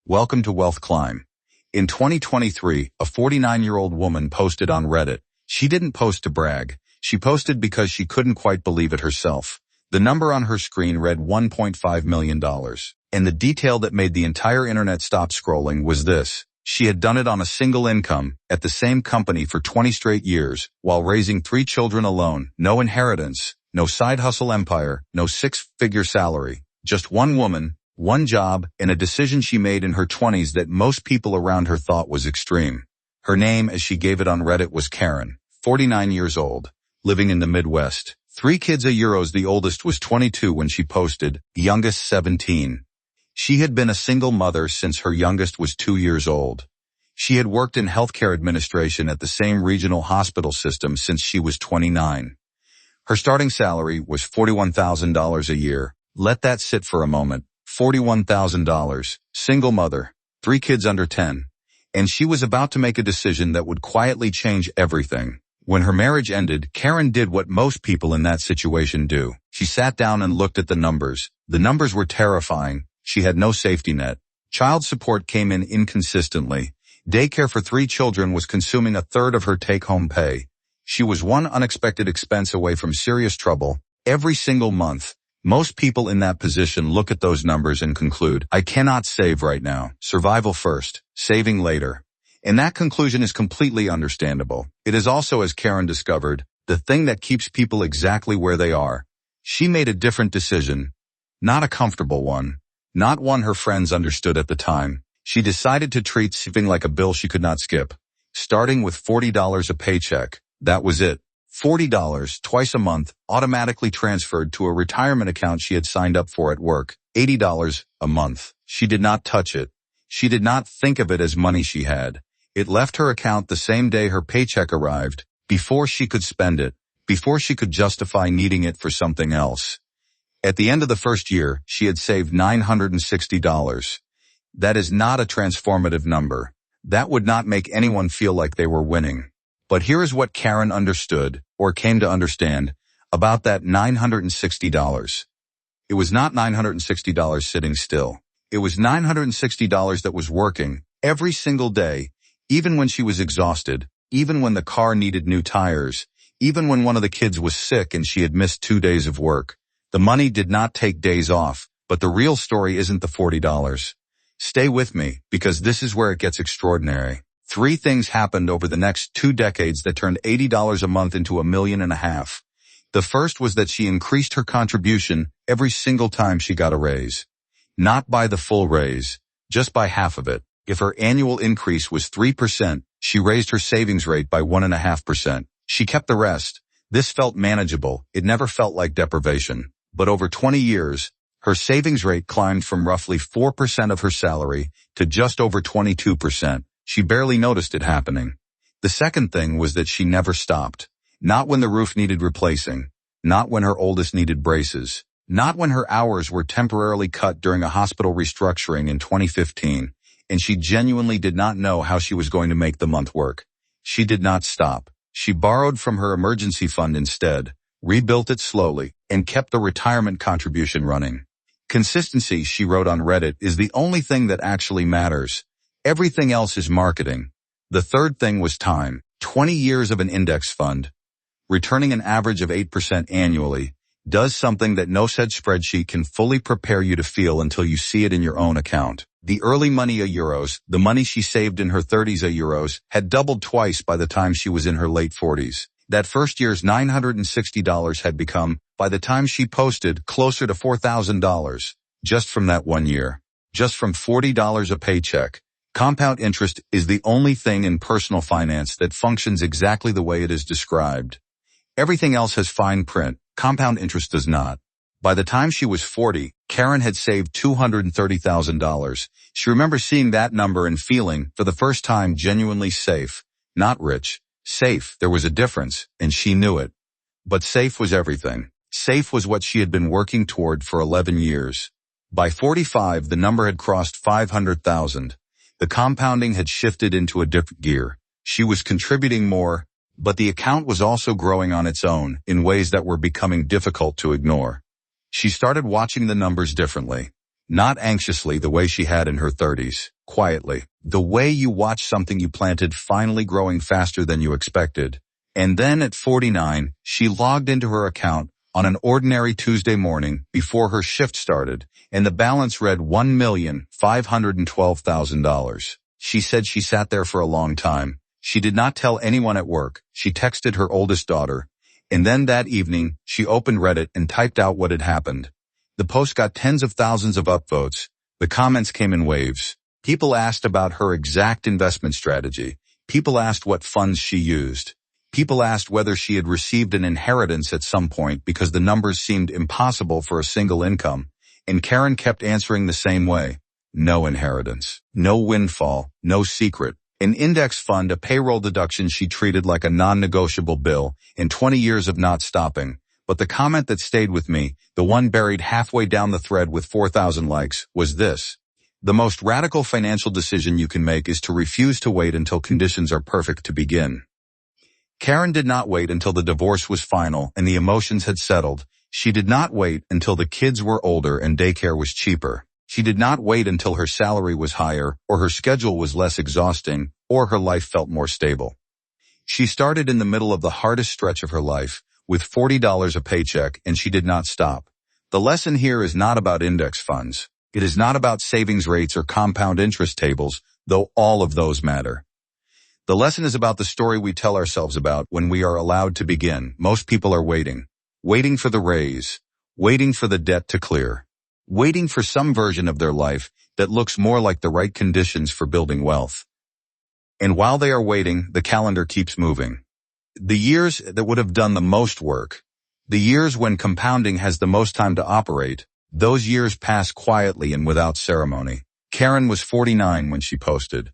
Welcome to Wealth Climb. In 2023, a 49-year-old woman posted on Reddit. She didn't post to brag. She posted because she couldn't quite believe it herself. The number on her screen read $1.5 million. And the detail that made the entire internet stop scrolling was this. She had done it on a single income, at the same company for 20 straight years, while raising 3 children alone, no inheritance, no side hustle empire, no 6-figure salary. Just one woman, one job, and a decision she made in her 20s that most people around her thought was extreme. Her name, as she gave it on Reddit, was Karen, 49 years old, living in the Midwest. 3 kids a Euros. The oldest was 22 when she posted, the youngest 17. She had been a single mother since her youngest was 2 years old. She had worked in healthcare administration at the same regional hospital system since she was 29. Her starting salary was $41,000 a year. Let that sit for a moment. $41,000, single mother, 3 kids under 10. And she was about to make a decision that would quietly change everything. When her marriage ended, Karen did what most people in that situation do. She sat down and looked at the numbers. The numbers were terrifying. She had no safety net. Child support came in inconsistently. Daycare for 3 children was consuming a third of her take-home pay. She was one unexpected expense away from serious trouble every single month. Most people in that position look at those numbers and conclude, I cannot save right now. Survival first, saving later. And that conclusion is completely understandable. It is also, as Karen discovered, the thing that keeps people exactly where they are. She made a different decision. Not a comfortable one. Not one her friends understood at the time. She decided to treat saving like a bill she could not skip. Starting with $40 a paycheck. That was it. $40 twice a month, automatically transferred to a retirement account she had signed up for at work. $80 a month. She did not touch it. She did not think of it as money she had. It left her account the same day her paycheck arrived, before she could spend it, before she could justify needing it for something else. At the end of the first year, she had saved $960. That is not a transformative number. That would not make anyone feel like they were winning. But here is what Karen understood, or came to understand, about that $960. It was not $960 sitting still. It was $960 that was working every single day, even when she was exhausted, even when the car needed new tires, even when one of the kids was sick and she had missed 2 days of work. The money did not take days off, but the real story isn't the $40. Stay with me, because this is where it gets extraordinary. 3 things happened over the next 2 decades that turned $80 a month into $1.5 million. The first was that she increased her contribution every single time she got a raise. Not by the full raise, just by half of it. If her annual increase was 3%, she raised her savings rate by 1.5%. She kept the rest. This felt manageable. It never felt like deprivation. But over 20 years, her savings rate climbed from roughly 4% of her salary to just over 22%. She barely noticed it happening. The second thing was that she never stopped. Not when the roof needed replacing. Not when her oldest needed braces. Not when her hours were temporarily cut during a hospital restructuring in 2015, and she genuinely did not know how she was going to make the month work. She did not stop. She borrowed from her emergency fund instead, rebuilt it slowly, and kept the retirement contribution running. Consistency, she wrote on Reddit, is the only thing that actually matters. Everything else is marketing. The third thing was time. 20 years of an index fund, returning an average of 8% annually, does something that no said spreadsheet can fully prepare you to feel until you see it in your own account. The early money a Euros, the money she saved in her 30s a Euros, had doubled twice by the time she was in her late 40s. That first year's $960 had become, by the time she posted, closer to $4,000. Just from that one year. Just from $40 a paycheck. Compound interest is the only thing in personal finance that functions exactly the way it is described. Everything else has fine print. Compound interest does not. By the time she was 40, Karen had saved $230,000. She remembers seeing that number and feeling, for the first time, genuinely safe. Not rich. Safe. There was a difference, and she knew it. But safe was everything. Safe was what she had been working toward for 11 years. By 45, the number had crossed 500,000. The compounding had shifted into a different gear. She was contributing more, but the account was also growing on its own in ways that were becoming difficult to ignore. She started watching the numbers differently. Not anxiously the way she had in her 30s. Quietly. The way you watch something you planted finally growing faster than you expected. And then at 49, she logged into her account on an ordinary Tuesday morning before her shift started, and the balance read $1,512,000. She said she sat there for a long time. She did not tell anyone at work. She texted her oldest daughter. And then that evening, she opened Reddit and typed out what had happened. The post got tens of thousands of upvotes. The comments came in waves. People asked about her exact investment strategy. People asked what funds she used. People asked whether she had received an inheritance at some point because the numbers seemed impossible for a single income. And Karen kept answering the same way. No inheritance. No windfall. No secret. An index fund, a payroll deduction she treated like a non-negotiable bill, and 20 years of not stopping. But the comment that stayed with me, the one buried halfway down the thread with 4,000 likes, was this. The most radical financial decision you can make is to refuse to wait until conditions are perfect to begin. Karen did not wait until the divorce was final and the emotions had settled. She did not wait until the kids were older and daycare was cheaper. She did not wait until her salary was higher, or her schedule was less exhausting, or her life felt more stable. She started in the middle of the hardest stretch of her life, with $40 a paycheck, and she did not stop. The lesson here is not about index funds. It is not about savings rates or compound interest tables, though all of those matter. The lesson is about the story we tell ourselves about when we are allowed to begin. Most people are waiting. Waiting for the raise. Waiting for the debt to clear. Waiting for some version of their life that looks more like the right conditions for building wealth. And while they are waiting, the calendar keeps moving. The years that would have done the most work, the years when compounding has the most time to operate, those years pass quietly and without ceremony. Karen was 49 when she posted.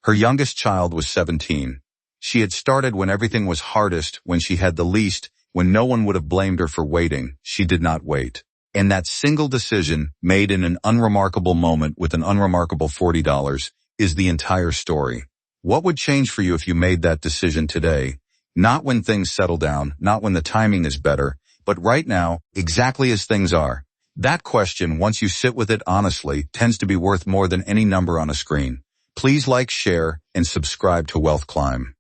Her youngest child was 17. She had started when everything was hardest, when she had the least, when no one would have blamed her for waiting. She did not wait. And that single decision, made in an unremarkable moment with an unremarkable $40, is the entire story. What would change for you if you made that decision today? Not when things settle down, not when the timing is better, but right now, exactly as things are. That question, once you sit with it honestly, tends to be worth more than any number on a screen. Please like, share, and subscribe to Wealth Climb.